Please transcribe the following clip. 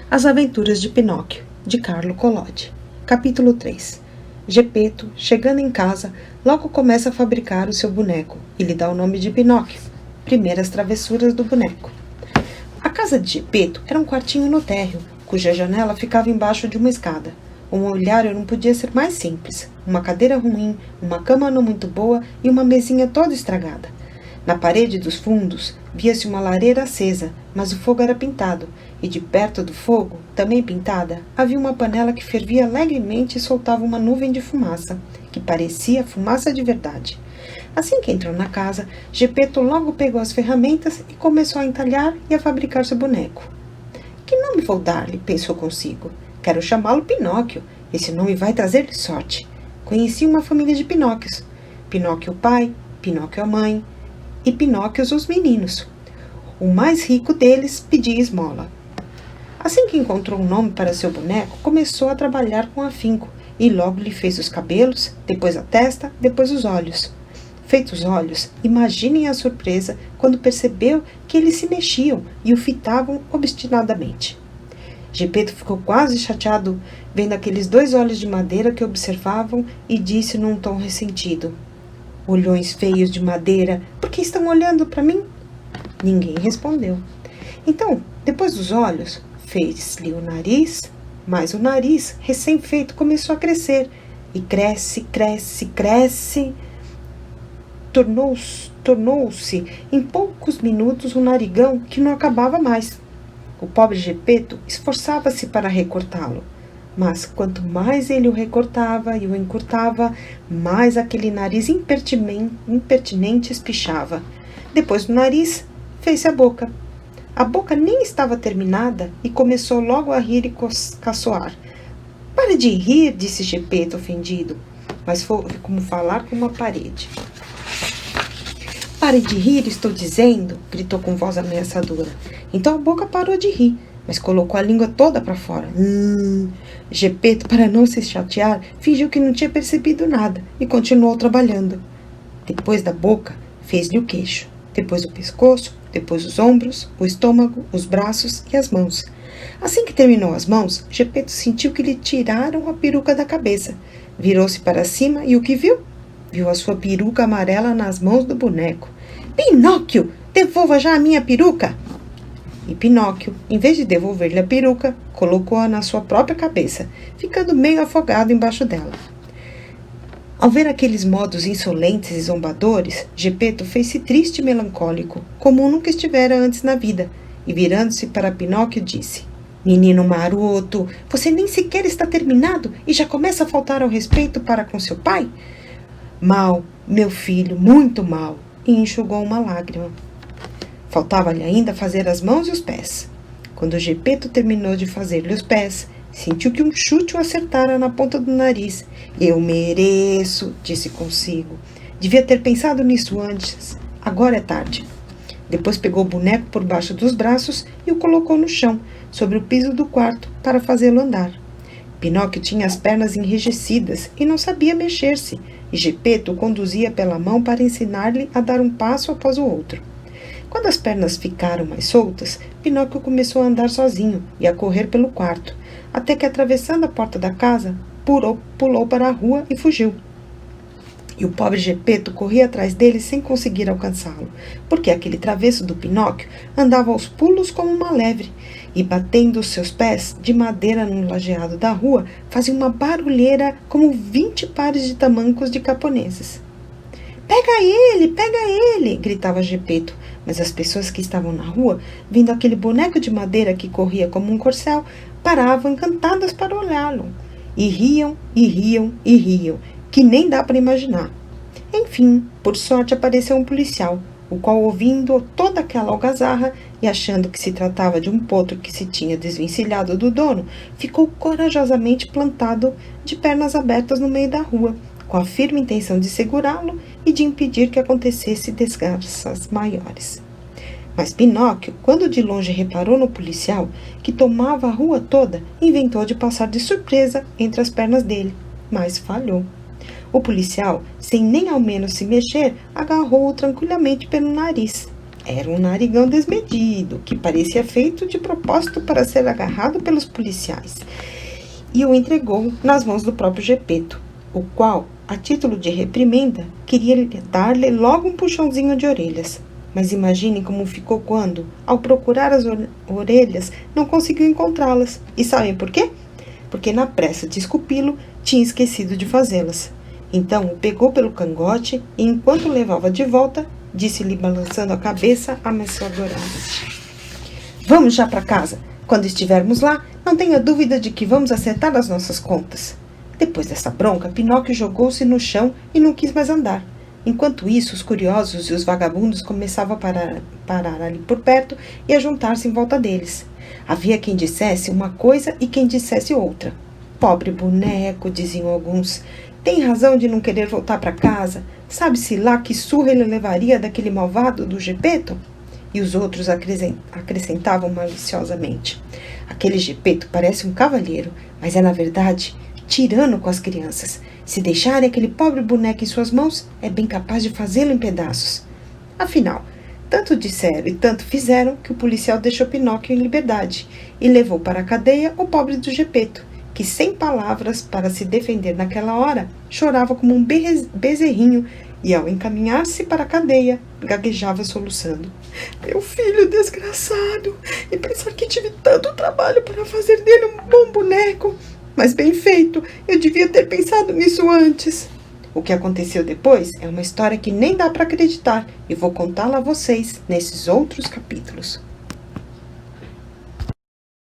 As Aventuras de Pinóquio, de Carlo Collodi. Capítulo 3. Geppetto, chegando em casa, logo começa a fabricar o seu boneco e lhe dá o nome de Pinóquio. Primeiras travessuras do boneco. A casa de Geppetto era um quartinho no térreo, cuja janela ficava embaixo de uma escada. O mobiliário não podia ser mais simples. Uma cadeira ruim, uma cama não muito boa e uma mesinha toda estragada. Na parede dos fundos via-se uma lareira acesa, mas o fogo era pintado, e de perto do fogo, também pintada, havia uma panela que fervia alegremente e soltava uma nuvem de fumaça, que parecia fumaça de verdade. Assim que entrou na casa, Geppetto logo pegou as ferramentas e começou a entalhar e a fabricar seu boneco. Que nome vou dar-lhe? Pensou consigo. Quero chamá-lo Pinóquio. Esse nome vai trazer-lhe sorte. Conheci uma família de Pinóquios. Pinóquio o pai, Pinóquio a mãe e Pinóquios os meninos. O mais rico deles pedia esmola. Assim que encontrou um nome para seu boneco, começou a trabalhar com afinco e logo lhe fez os cabelos, depois a testa, depois os olhos. Feitos os olhos, imaginem a surpresa quando percebeu que eles se mexiam e o fitavam obstinadamente. Geppetto ficou quase chateado vendo aqueles dois olhos de madeira que observavam e disse num tom ressentido: "Olhões feios de madeira, por que estão olhando para mim?" Ninguém respondeu. Então, depois dos olhos, fez-lhe o nariz, mas o nariz, recém-feito, começou a crescer. E cresce. Tornou-se, em poucos minutos, um narigão que não acabava mais. O pobre Geppetto esforçava-se para recortá-lo. Mas quanto mais ele o recortava e o encurtava, mais aquele nariz impertinente espichava. Depois do nariz, fez-se a boca. A boca nem estava terminada e começou logo a rir e caçoar. "Pare de rir", disse Geppetto, ofendido, mas foi como falar com uma parede. "Pare de rir, estou dizendo", gritou com voz ameaçadora. Então a boca parou de rir, mas colocou a língua toda para fora. Geppetto, para não se chatear, fingiu que não tinha percebido nada e continuou trabalhando. Depois da boca, fez-lhe o queixo, depois o pescoço, depois os ombros, o estômago, os braços e as mãos. Assim que terminou as mãos, Geppetto sentiu que lhe tiraram a peruca da cabeça. Virou-se para cima e o que viu? Viu a sua peruca amarela nas mãos do boneco. "Pinóquio, devolva já a minha peruca!" E Pinóquio, em vez de devolver-lhe a peruca, colocou-a na sua própria cabeça, ficando meio afogado embaixo dela. Ao ver aqueles modos insolentes e zombadores, Geppetto fez-se triste e melancólico, como nunca estivera antes na vida, e virando-se para Pinóquio disse: "Menino maroto, você nem sequer está terminado e já começa a faltar ao respeito para com seu pai?" "Mal, meu filho, muito mal", e enxugou uma lágrima. Faltava-lhe ainda fazer as mãos e os pés. Quando Geppetto terminou de fazer-lhe os pés, sentiu que um chute o acertara na ponta do nariz. "Eu mereço", disse consigo. "Devia ter pensado nisso antes. Agora é tarde." Depois pegou o boneco por baixo dos braços e o colocou no chão, sobre o piso do quarto, para fazê-lo andar. Pinóquio tinha as pernas enrijecidas e não sabia mexer-se, e Geppetto o conduzia pela mão para ensinar-lhe a dar um passo após o outro. Quando as pernas ficaram mais soltas, Pinóquio começou a andar sozinho e a correr pelo quarto, até que, atravessando a porta da casa, pulou para a rua e fugiu. E o pobre Geppetto corria atrás dele sem conseguir alcançá-lo, porque aquele travesso do Pinóquio andava aos pulos como uma lebre, e batendo os seus pés de madeira no lajeado da rua, fazia uma barulheira como 20 pares de tamancos de camponeses. Pega ele!" gritava Geppetto, mas as pessoas que estavam na rua, vendo aquele boneco de madeira que corria como um corcel, paravam encantadas para olhá-lo. E riam, que nem dá para imaginar. Enfim, por sorte apareceu um policial, o qual, ouvindo toda aquela algazarra e achando que se tratava de um potro que se tinha desvencilhado do dono, ficou corajosamente plantado de pernas abertas no meio da rua, com a firme intenção de segurá-lo e de impedir que acontecesse desgraças maiores. Mas Pinóquio, quando de longe reparou no policial, que tomava a rua toda, inventou de passar de surpresa entre as pernas dele, mas falhou. O policial, sem nem ao menos se mexer, agarrou-o tranquilamente pelo nariz. Era um narigão desmedido, que parecia feito de propósito para ser agarrado pelos policiais, e o entregou nas mãos do próprio Gepeto, o qual, a título de reprimenda, queria dar-lhe logo um puxãozinho de orelhas. Mas imaginem como ficou quando, ao procurar as orelhas, não conseguiu encontrá-las. E sabem por quê? Porque na pressa de esculpi-lo, tinha esquecido de fazê-las. Então o pegou pelo cangote e, enquanto o levava de volta, disse-lhe balançando a cabeça ameaçadorada: Vamos já para casa. Quando estivermos lá, não tenha dúvida de que vamos acertar as nossas contas. Depois dessa bronca, Pinóquio jogou-se no chão e não quis mais andar. Enquanto isso, os curiosos e os vagabundos começavam a parar ali por perto e a juntar-se em volta deles. Havia quem dissesse uma coisa e quem dissesse outra. Pobre boneco, diziam alguns. Tem razão de não querer voltar para casa. Sabe-se lá que surra ele levaria daquele malvado do Gepeto? E os outros acrescentavam maliciosamente: Aquele Gepeto parece um cavalheiro, mas é, na verdade, tirano com as crianças. Se deixarem aquele pobre boneco em suas mãos, é bem capaz de fazê-lo em pedaços. Afinal, tanto disseram e tanto fizeram que o policial deixou Pinóquio em liberdade e levou para a cadeia o pobre do Gepeto, que, sem palavras para se defender naquela hora, chorava como um bezerrinho e, ao encaminhar-se para a cadeia, gaguejava soluçando: Meu filho desgraçado! E pensar que tive tanto trabalho para fazer dele um bom boneco! Mas bem feito, eu devia ter pensado nisso antes. O que aconteceu depois é uma história que nem dá para acreditar e vou contá-la a vocês nesses outros capítulos.